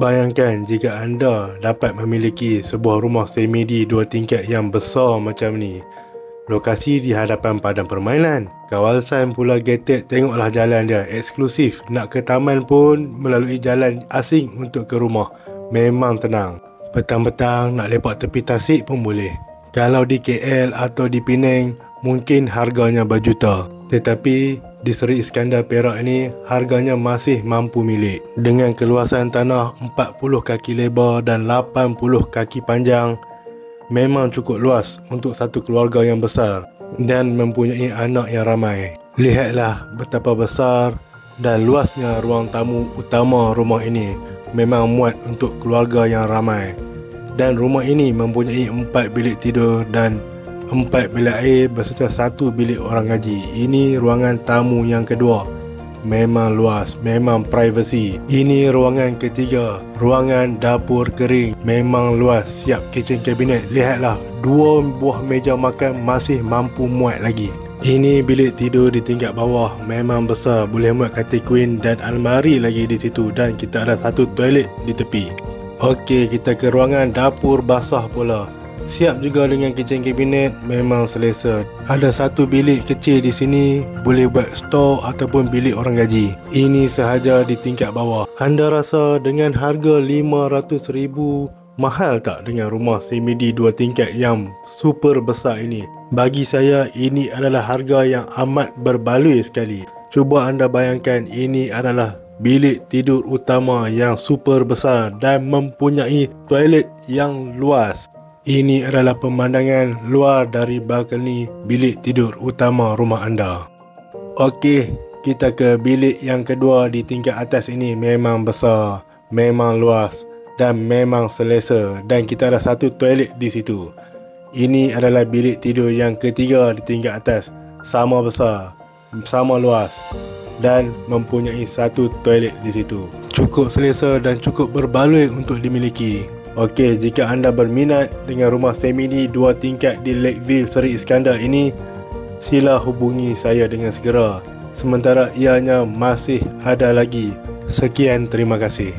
Bayangkan jika anda dapat memiliki sebuah rumah semedi 2 tingkat yang besar macam ni. Lokasi di hadapan padang permainan, kawasan pula gated, tengoklah jalan dia eksklusif. Nak ke taman pun melalui jalan asing untuk ke rumah. Memang tenang. Petang-petang nak lepak tepi tasik pun boleh. Kalau di KL atau di Penang mungkin harganya berjuta, tetapi di Seri Iskandar Perak ini harganya masih mampu milik. Dengan keluasan tanah 40 kaki lebar dan 80 kaki panjang, memang cukup luas untuk satu keluarga yang besar dan mempunyai anak yang ramai. Lihatlah betapa besar dan luasnya ruang tamu utama rumah ini. Memang muat untuk keluarga yang ramai. Dan rumah ini mempunyai 4 bilik tidur dan 4 bilik air berserta 1 bilik orang gaji. Ini ruangan tamu yang kedua. Memang luas, memang privasi. Ini ruangan ketiga, ruangan dapur kering. Memang luas, siap kitchen cabinet. Lihatlah, 2 buah meja makan masih mampu muat lagi. Ini bilik tidur di tingkat bawah. Memang besar, boleh muat katil queen dan almari lagi di situ. Dan kita ada 1 toilet di tepi. Okey, kita ke ruangan dapur basah pula. Siap juga dengan kitchen cabinet, memang selesa. Ada 1 bilik kecil di sini, boleh buat store ataupun bilik orang gaji. Ini sahaja di tingkat bawah. Anda rasa dengan harga 500,000 mahal tak dengan rumah semedi 2 tingkat yang super besar ini? Bagi saya, ini adalah harga yang amat berbaloi sekali. Cuba anda bayangkan, ini adalah bilik tidur utama yang super besar dan mempunyai toilet yang luas. Ini adalah pemandangan luar dari balkoni bilik tidur utama rumah anda. Okey, kita ke bilik yang kedua di tingkat atas ini. Memang besar, memang luas dan memang selesa. Dan kita ada 1 toilet di situ. Ini adalah bilik tidur yang ketiga di tingkat atas. Sama besar, sama luas dan mempunyai 1 toilet di situ. Cukup selesa dan cukup berbaloi untuk dimiliki. Okey, jika anda berminat dengan rumah semedi 2 tingkat di Lakeville Seri Iskandar ini, sila hubungi saya dengan segera. Sementara ianya masih ada lagi. Sekian, terima kasih.